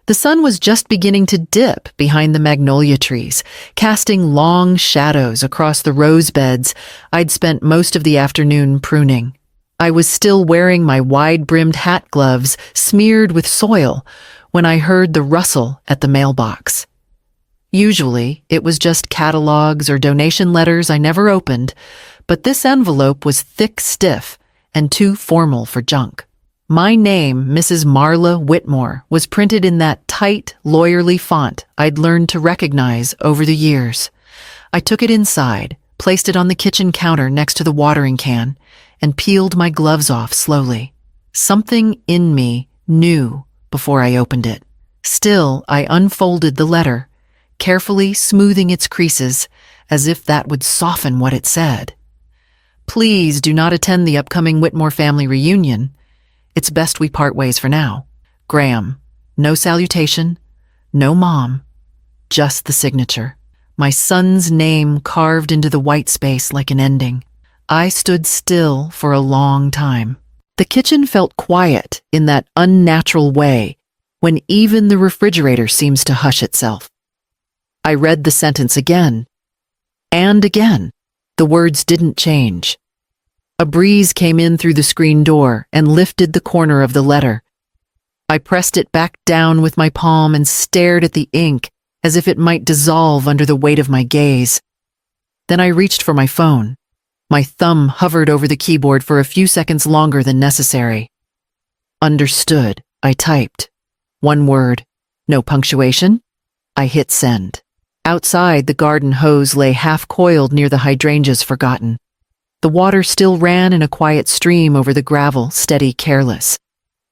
The sun was just beginning to dip behind the magnolia trees, casting long shadows across the rose beds I'd spent most of the afternoon pruning. I was still wearing my wide-brimmed hat gloves smeared with soil when I heard the rustle at the mailbox. Usually, it was just catalogs or donation letters I never opened, but this envelope was thick, stiff, and too formal for junk. My name, Mrs. Marla Whitmore, was printed in that tight, lawyerly font I'd learned to recognize over the years. I took it inside, placed it on the kitchen counter next to the watering can, and peeled my gloves off slowly. Something in me knew before I opened it. Still, I unfolded the letter, carefully smoothing its creases, as if that would soften what it said. Please do not attend the upcoming Whitmore family reunion. It's best we part ways for now. Graham. No salutation, no mom, just the signature. My son's name carved into the white space like an ending. I stood still for a long time. The kitchen felt quiet in that unnatural way when even the refrigerator seems to hush itself. I read the sentence again and again. The words didn't change. A breeze came in through the screen door and lifted the corner of the letter. I pressed it back down with my palm and stared at the ink as if it might dissolve under the weight of my gaze. Then I reached for my phone. My thumb hovered over the keyboard for a few seconds longer than necessary. Understood, I typed. One word, no punctuation. I hit send. Outside, the garden hose lay half-coiled near the hydrangeas forgotten. The water still ran in a quiet stream over the gravel, steady, careless.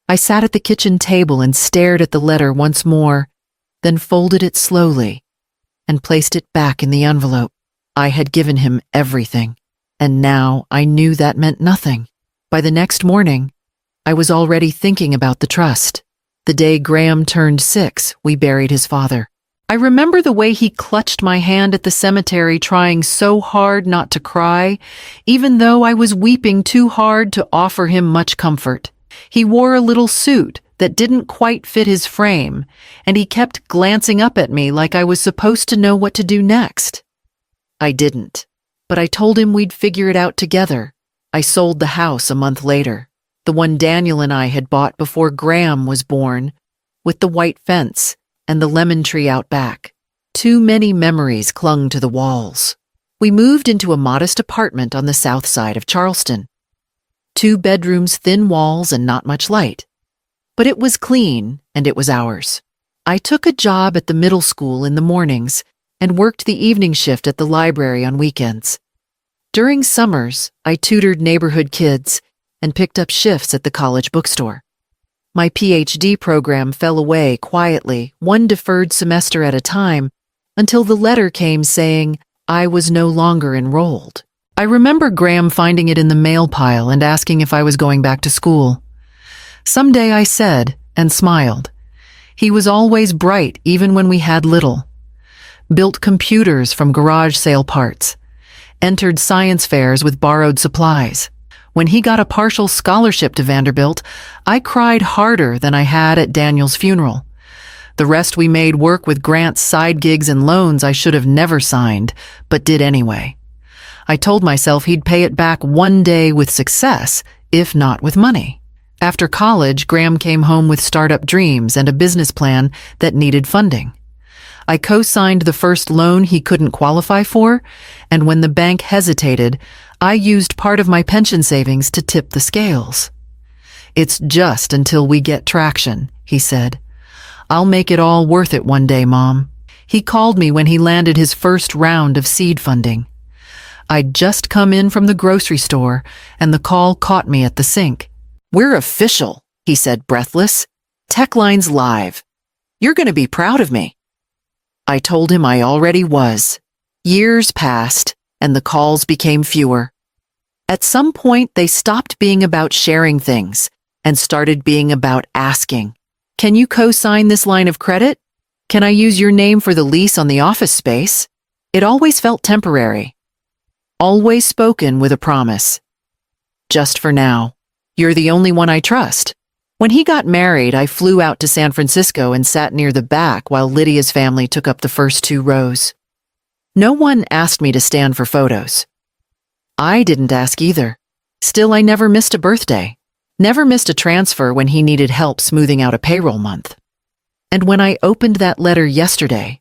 I sat at the kitchen table and stared at the letter once more, then folded it slowly and placed it back in the envelope. I had given him everything, and now I knew that meant nothing. By the next morning, I was already thinking about the trust. The day Graham turned 6, we buried his father. I remember the way he clutched my hand at the cemetery, trying so hard not to cry, even though I was weeping too hard to offer him much comfort. He wore a little suit that didn't quite fit his frame, and he kept glancing up at me like I was supposed to know what to do next. I didn't, but I told him we'd figure it out together. I sold the house a month later, the one Daniel and I had bought before Graham was born, with the white fence and the lemon tree out back. Too many memories clung to the walls. We moved into a modest apartment on the south side of Charleston. 2 bedrooms, thin walls, and not much light. But it was clean, and it was ours. I took a job at the middle school in the mornings and worked the evening shift at the library on weekends. During summers, I tutored neighborhood kids and picked up shifts at the college bookstore. My PhD program fell away quietly, one deferred semester at a time, until the letter came saying I was no longer enrolled. I remember Graham finding it in the mail pile and asking if I was going back to school. Someday, I said, and smiled. He was always bright, even when we had little. Built computers from garage sale parts. Entered science fairs with borrowed supplies. When he got a partial scholarship to Vanderbilt, I cried harder than I had at Daniel's funeral. The rest we made work with grants, side gigs, and loans I should have never signed, but did anyway. I told myself he'd pay it back one day with success, if not with money. After college, Graham came home with startup dreams and a business plan that needed funding. I co-signed the first loan he couldn't qualify for, and when the bank hesitated, I used part of my pension savings to tip the scales. It's just until we get traction, he said. I'll make it all worth it one day, Mom. He called me when he landed his first round of seed funding. I'd just come in from the grocery store, and the call caught me at the sink. We're official, he said, breathless. Techline's live. You're going to be proud of me. I told him I already was. Years passed, and the calls became fewer. At some point, they stopped being about sharing things and started being about asking. Can you co-sign this line of credit? Can I use your name for the lease on the office space? It always felt temporary. Always spoken with a promise. Just for now. You're the only one I trust. When he got married, I flew out to San Francisco and sat near the back while Lydia's family took up the first 2 rows. No one asked me to stand for photos. I didn't ask either. Still, I never missed a birthday. Never missed a transfer when he needed help smoothing out a payroll month. And when I opened that letter yesterday,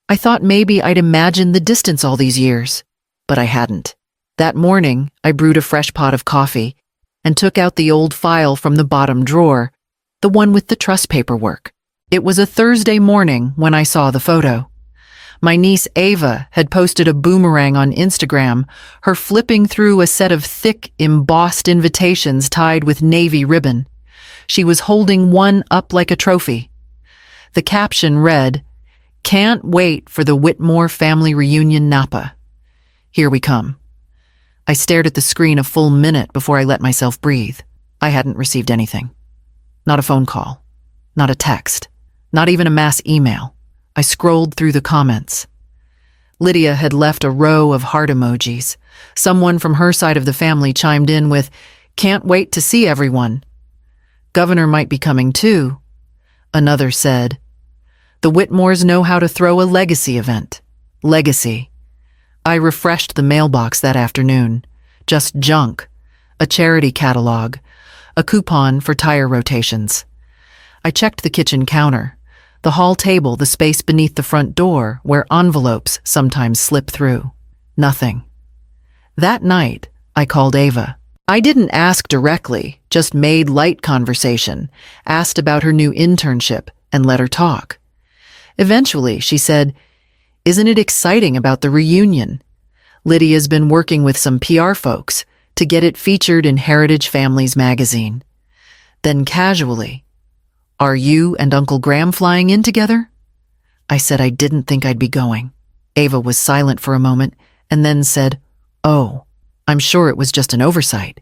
I thought maybe I'd imagined the distance all these years, but I hadn't. That morning, I brewed a fresh pot of coffee and took out the old file from the bottom drawer, the one with the trust paperwork. It was a Thursday morning when I saw the photo. My niece Ava had posted a boomerang on Instagram, her flipping through a set of thick, embossed invitations tied with navy ribbon. She was holding one up like a trophy. The caption read, "Can't wait for the Whitmore family reunion Napa. Here we come." I stared at the screen a full minute before I let myself breathe. I hadn't received anything. Not a phone call. Not a text. Not even a mass email. I scrolled through the comments. Lydia had left a row of heart emojis. Someone from her side of the family chimed in with, "Can't wait to see everyone. Governor might be coming too." Another said, "The Whitmores know how to throw a legacy event." Legacy. I refreshed the mailbox that afternoon. Just junk. A charity catalog. A coupon for tire rotations. I checked the kitchen counter. The hall table, the space beneath the front door, where envelopes sometimes slip through. Nothing. That night, I called Ava. I didn't ask directly, just made light conversation, asked about her new internship, and let her talk. Eventually, she said, "Isn't it exciting about the reunion? Lydia's been working with some PR folks to get it featured in Heritage Families magazine." Then casually, "Are you and Uncle Graham flying in together?" I said I didn't think I'd be going. Ava was silent for a moment and then said, "Oh, I'm sure it was just an oversight."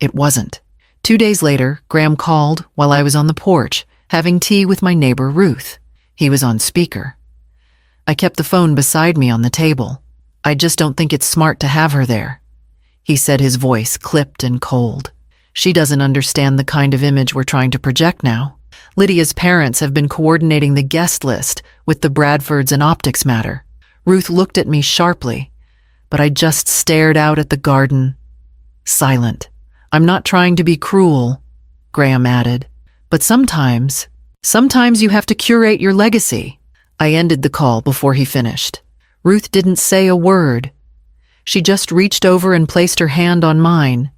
It wasn't. 2 days later, Graham called while I was on the porch, having tea with my neighbor Ruth. He was on speaker. I kept the phone beside me on the table. "I just don't think it's smart to have her there," he said, his voice clipped and cold. "She doesn't understand the kind of image we're trying to project now. Lydia's parents have been coordinating the guest list with the Bradfords and Optics Matter." Ruth looked at me sharply, but I just stared out at the garden, silent. "I'm not trying to be cruel," Graham added, "but sometimes you have to curate your legacy." I ended the call before he finished. Ruth didn't say a word. She just reached over and placed her hand on mine,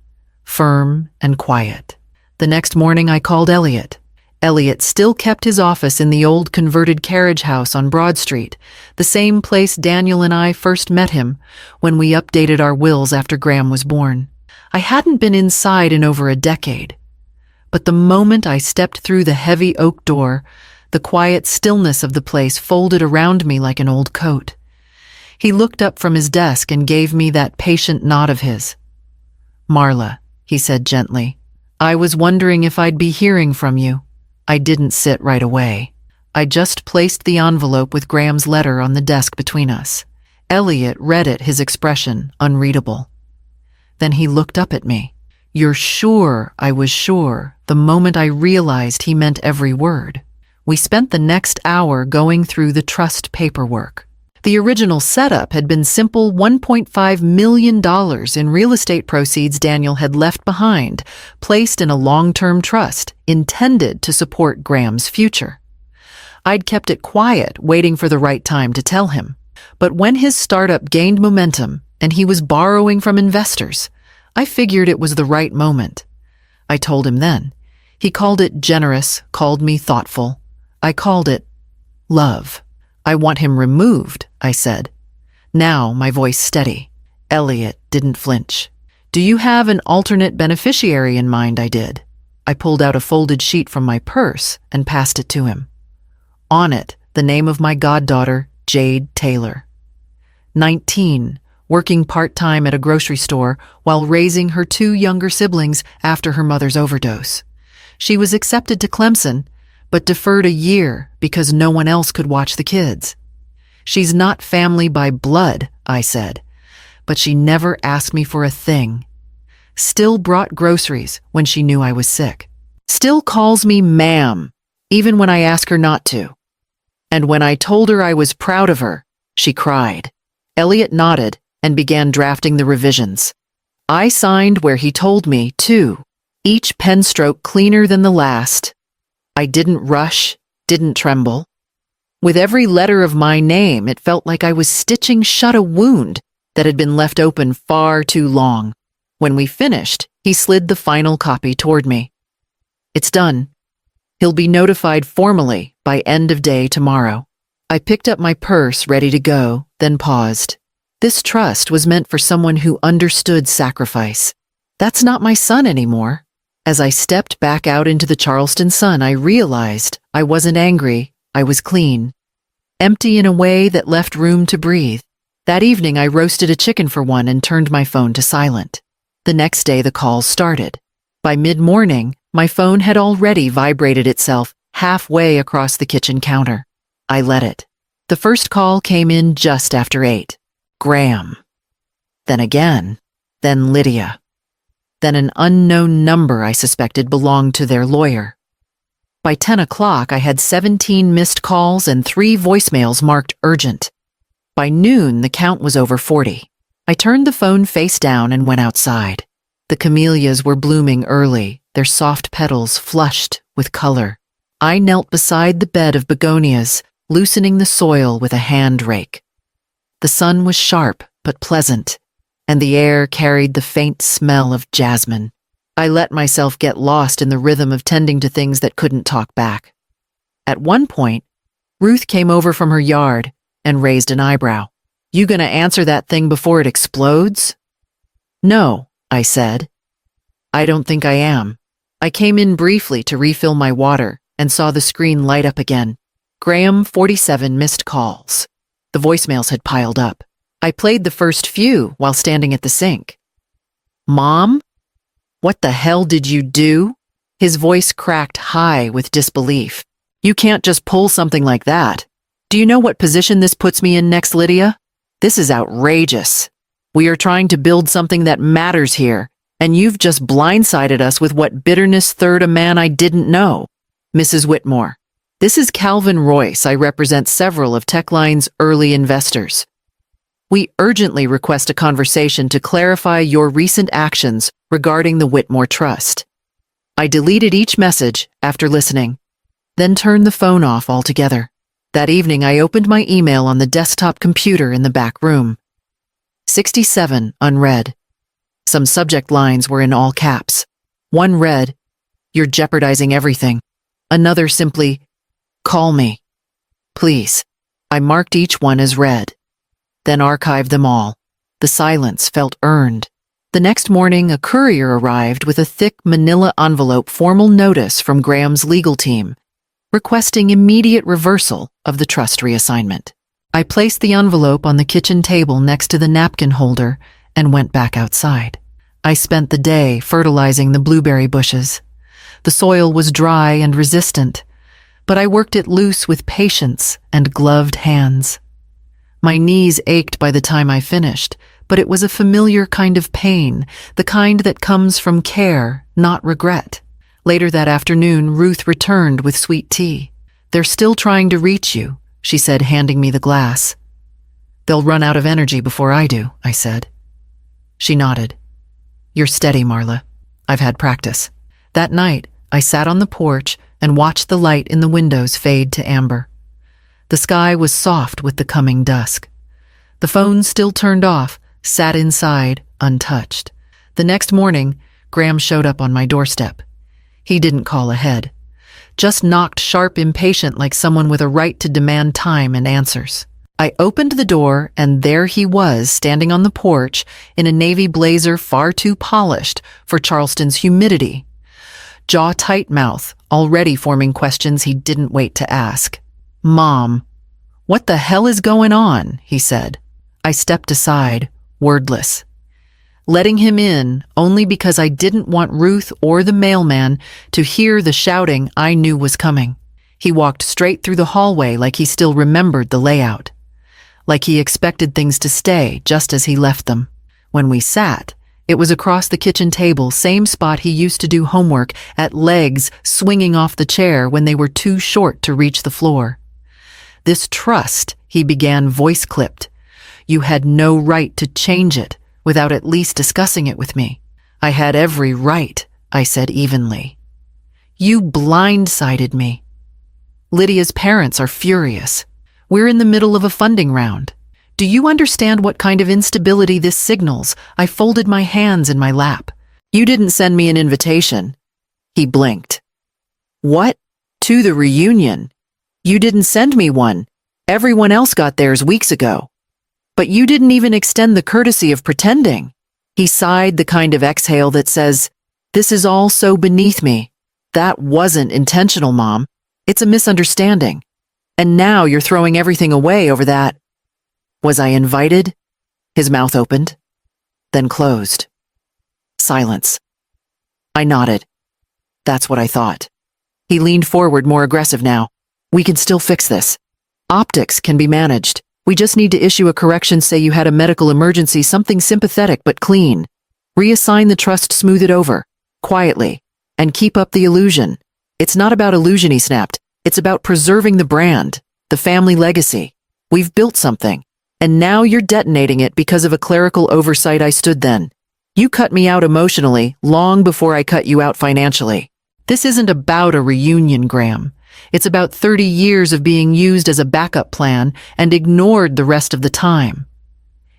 firm and quiet. The next morning I called Elliot. Elliot still kept his office in the old converted carriage house on Broad Street, the same place Daniel and I first met him when we updated our wills after Graham was born. I hadn't been inside in over a decade, but the moment I stepped through the heavy oak door, the quiet stillness of the place folded around me like an old coat. He looked up from his desk and gave me that patient nod of his. "Marla," he said gently, "I was wondering if I'd be hearing from you." I didn't sit right away. I just placed the envelope with Graham's letter on the desk between us. Elliot read it, his expression unreadable. Then he looked up at me. "You're sure?" I was sure the moment I realized he meant every word. We spent the next hour going through the trust paperwork. The original setup had been simple $1.5 million in real estate proceeds Daniel had left behind, placed in a long-term trust intended to support Graham's future. I'd kept it quiet, waiting for the right time to tell him. But when his startup gained momentum and he was borrowing from investors, I figured it was the right moment. I told him then. He called it generous, called me thoughtful. I called it love. "I want him removed," I said. Now my voice steady. Elliot didn't flinch. "Do you have an alternate beneficiary in mind?" I did. I pulled out a folded sheet from my purse and passed it to him. On it, the name of my goddaughter, Jade Taylor. 19, working part-time at a grocery store while raising her 2 younger siblings after her mother's overdose. She was accepted to Clemson, but deferred a year because no one else could watch the kids. "She's not family by blood," I said, but she never asked me for a thing. Still brought groceries when she knew I was sick. Still calls me ma'am, even when I ask her not to. And when I told her I was proud of her, she cried. Elliot nodded and began drafting the revisions. I signed where he told me, too, each pen stroke cleaner than the last. I didn't rush, didn't tremble. With every letter of my name, it felt like I was stitching shut a wound that had been left open far too long. When we finished, he slid the final copy toward me. It's done. He'll be notified formally by end of day tomorrow. I picked up my purse, ready to go, then paused. This trust was meant for someone who understood sacrifice. That's not my son anymore. As I stepped back out into the Charleston sun, I realized I wasn't angry, I was clean. Empty in a way that left room to breathe. That evening I roasted a chicken for one and turned my phone to silent. The next day the calls started. By mid-morning, my phone had already vibrated itself halfway across the kitchen counter. I let it. The first call came in just after 8. Graham. Then again. Then Lydia. Then an unknown number I suspected belonged to their lawyer. By 10 o'clock, I had 17 missed calls and 3 voicemails marked urgent. By noon, the count was over 40. I turned the phone face down and went outside. The camellias were blooming early, their soft petals flushed with color. I knelt beside the bed of begonias, loosening the soil with a hand rake. The sun was sharp but pleasant, and the air carried the faint smell of jasmine. I let myself get lost in the rhythm of tending to things that couldn't talk back. At one point, Ruth came over from her yard and raised an eyebrow. You gonna answer that thing before it explodes? No, I said. I don't think I am. I came in briefly to refill my water and saw the screen light up again. Graham, 47 missed calls. The voicemails had piled up. I played the first few while standing at the sink. Mom? What the hell did you do? His voice cracked high with disbelief. You can't just pull something like that. Do you know what position this puts me in next, Lydia? This is outrageous. We are trying to build something that matters here, and you've just blindsided us with what bitterness third a man I didn't know. Mrs. Whitmore, this is Calvin Royce. I represent several of Techline's early investors. We urgently request a conversation to clarify your recent actions regarding the Whitmore Trust. I deleted each message after listening, then turned the phone off altogether. That evening, I opened my email on the desktop computer in the back room. 67 unread. Some subject lines were in all caps. One read, "You're jeopardizing everything." Another simply, "Call me, please." I marked each one as read, then archived them all. The silence felt earned. The next morning, a courier arrived with a thick manila envelope formal notice from Graham's legal team, requesting immediate reversal of the trust reassignment. I placed the envelope on the kitchen table next to the napkin holder and went back outside. I spent the day fertilizing the blueberry bushes. The soil was dry and resistant, but I worked it loose with patience and gloved hands. My knees ached by the time I finished, but it was a familiar kind of pain, the kind that comes from care, not regret. Later that afternoon, Ruth returned with sweet tea. "They're still trying to reach you," she said, handing me the glass. "They'll run out of energy before I do," I said. She nodded. "You're steady, Marla. I've had practice." That night, I sat on the porch and watched the light in the windows fade to amber. The sky was soft with the coming dusk. The phone still turned off, sat inside, untouched. The next morning, Graham showed up on my doorstep. He didn't call ahead, just knocked sharp, impatient, like someone with a right to demand time and answers. I opened the door, and there he was, standing on the porch in a navy blazer far too polished for Charleston's humidity. Jaw tight mouth, already forming questions he didn't wait to ask. "Mom, what the hell is going on?" he said. I stepped aside, wordless, letting him in only because I didn't want Ruth or the mailman to hear the shouting I knew was coming. He walked straight through the hallway like he still remembered the layout, like he expected things to stay just as he left them. When we sat, It was across the kitchen table, same spot he used to do homework, at legs swinging off the chair when they were too short to reach the floor. "This trust," he began, voice-clipped. "You had no right to change it without at least discussing it with me." "I had every right," I said evenly. "You blindsided me. Lydia's parents are furious. We're in the middle of a funding round. Do you understand what kind of instability this signals?" I folded my hands in my lap. "You didn't send me an invitation." He blinked. "What? To the reunion? You didn't send me one. Everyone else got theirs weeks ago. But you didn't even extend the courtesy of pretending." He sighed, the kind of exhale that says, "This is all so beneath me. That wasn't intentional, Mom. It's a misunderstanding. And now you're throwing everything away over that." "Was I invited?" His mouth opened, then closed. Silence. I nodded. "That's what I thought." He leaned forward, more aggressive now. "We can still fix this. Optics can be managed. We just need to issue a correction, say you had a medical emergency, something sympathetic but clean. Reassign the trust, smooth it over, quietly, and keep up the illusion. It's not about illusion," he snapped. "It's about preserving the brand, the family legacy. We've built something, and now you're detonating it because of a clerical oversight." I stood then. "You cut me out emotionally long before I cut you out financially. This isn't about a reunion, Graham. It's about 30 years of being used as a backup plan and ignored the rest of the time."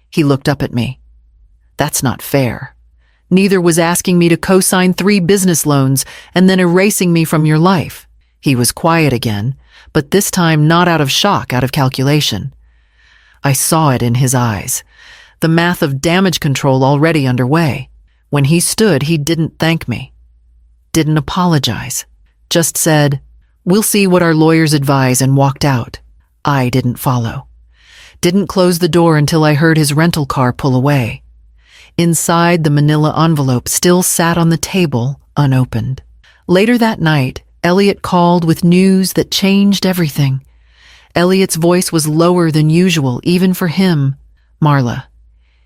He looked up at me. "That's not fair. Neither was asking me to co-sign 3 business loans and then erasing me from your life." He was quiet again, but this time not out of shock, out of calculation. I saw it in his eyes, the math of damage control already underway. When he stood, he didn't thank me, didn't apologize, just said, "We'll see what our lawyers advise," and walked out. I didn't follow. Didn't close the door until I heard his rental car pull away. Inside, the manila envelope still sat on the table, unopened. Later that night, Elliot called with news that changed everything. Elliot's voice was lower than usual, even for him. "Marla,"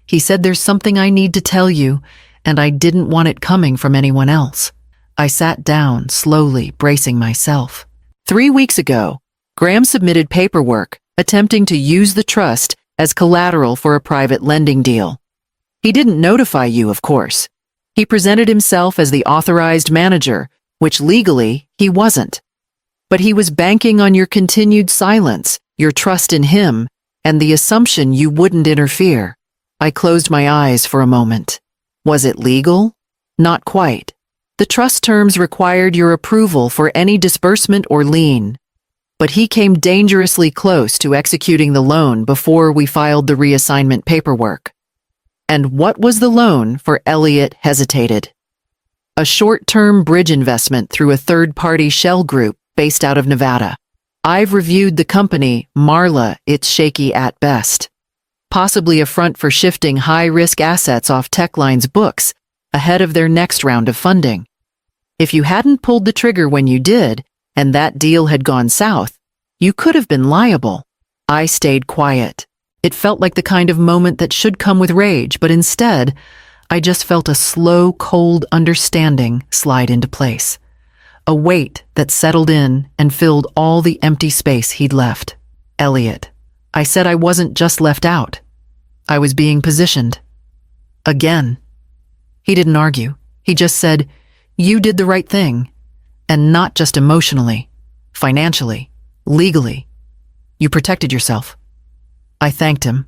he said, "there's something I need to tell you, and I didn't want it coming from anyone else." I sat down, slowly bracing myself. 3 weeks ago, Graham submitted paperwork attempting to use the trust as collateral for a private lending deal. He didn't notify you, of course. He presented himself as the authorized manager, which legally he wasn't. But he was banking on your continued silence, your trust in him, and the assumption you wouldn't interfere. I closed my eyes for a moment. Was it legal? Not quite. The trust terms required your approval for any disbursement or lien. But he came dangerously close to executing the loan before we filed the reassignment paperwork. And what was the loan for? Elliot hesitated. A short-term bridge investment through a third-party shell group based out of Nevada. I've reviewed the company, Marla. It's shaky at best. Possibly a front for shifting high-risk assets off Techline's books ahead of their next round of funding. If you hadn't pulled the trigger when you did, and that deal had gone south, you could have been liable. I stayed quiet. It felt like the kind of moment that should come with rage, but instead, I just felt a slow, cold understanding slide into place. A weight that settled in and filled all the empty space he'd left. "Elliot," I said, "I wasn't just left out. I was being positioned. Again." He didn't argue. He just said, "You did the right thing. And not just emotionally, financially, legally. You protected yourself." I thanked him,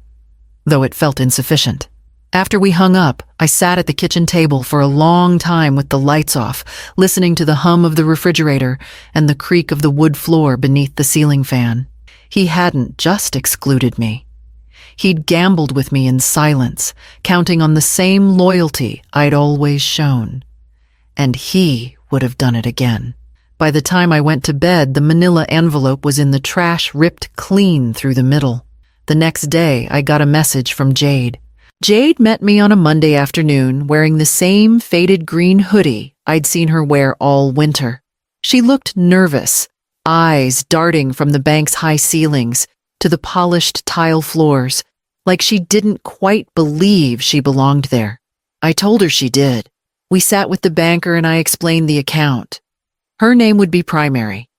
though it felt insufficient. After we hung up, I sat at the kitchen table for a long time with the lights off, listening to the hum of the refrigerator and the creak of the wood floor beneath the ceiling fan. He hadn't just excluded me. He'd gambled with me in silence, counting on the same loyalty I'd always shown. And he would have done it again. By the time I went to bed, the manila envelope was in the trash, ripped clean through the middle. The next day, I got a message from Jade. Jade met me on a Monday afternoon wearing the same faded green hoodie I'd seen her wear all winter. She looked nervous, eyes darting from the bank's high ceilings to the polished tile floors, like she didn't quite believe she belonged there. I told her she did. We sat with the banker and I explained the account. Her name would be primary.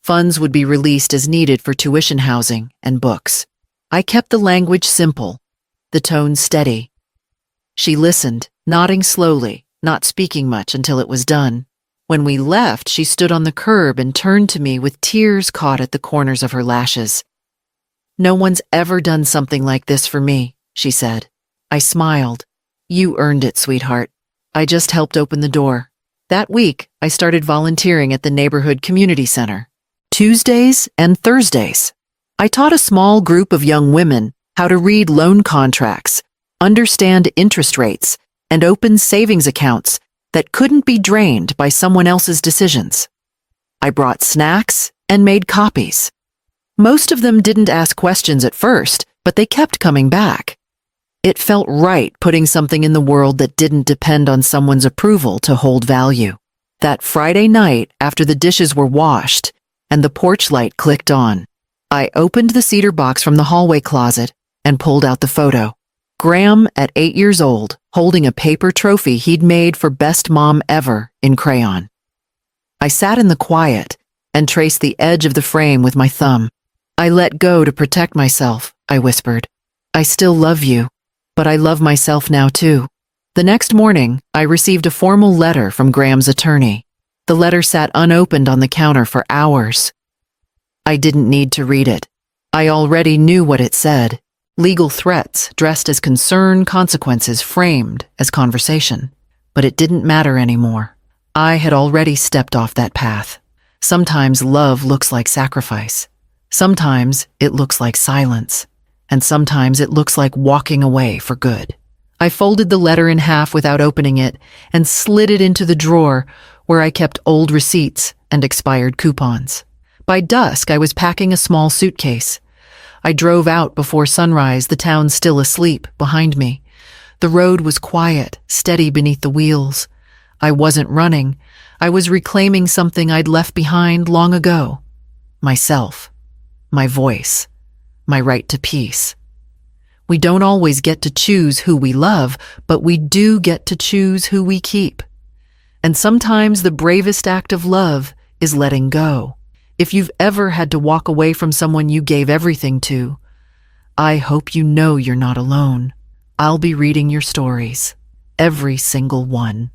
Funds would be released as needed for tuition housing and books. I kept the language simple, the tone steady. She listened, nodding slowly, not speaking much until it was done. When we left, she stood on the curb and turned to me with tears caught at the corners of her lashes. "No one's ever done something like this for me," she said. I smiled. "You earned it, sweetheart." I just helped open the door. That week, I started volunteering at the neighborhood community center. Tuesdays and Thursdays. I taught a small group of young women how to read loan contracts, understand interest rates, and open savings accounts that couldn't be drained by someone else's decisions. I brought snacks and made copies. Most of them didn't ask questions at first, but they kept coming back. It felt right putting something in the world that didn't depend on someone's approval to hold value. That Friday night, after the dishes were washed and the porch light clicked on, I opened the cedar box from the hallway closet and pulled out the photo. Graham, at 8 years old, holding a paper trophy he'd made for Best Mom Ever in crayon. I sat in the quiet and traced the edge of the frame with my thumb. "I let go to protect myself," I whispered. "I still love you, but I love myself now too." The next morning, I received a formal letter from Graham's attorney. The letter sat unopened on the counter for hours. I didn't need to read it. I already knew what it said. Legal threats dressed as concern, consequences framed as conversation. But it didn't matter anymore. I had already stepped off that path. Sometimes love looks like sacrifice. Sometimes it looks like silence. And sometimes it looks like walking away for good. I folded the letter in half without opening it and slid it into the drawer where I kept old receipts and expired coupons. By dusk, I was packing a small suitcase. I drove out before sunrise, the town still asleep behind me. The road was quiet, steady beneath the wheels. I wasn't running. I was reclaiming something I'd left behind long ago. Myself. My voice. My right to peace. We don't always get to choose who we love, but we do get to choose who we keep. And sometimes the bravest act of love is letting go. If you've ever had to walk away from someone you gave everything to, I hope you know you're not alone. I'll be reading your stories, every single one.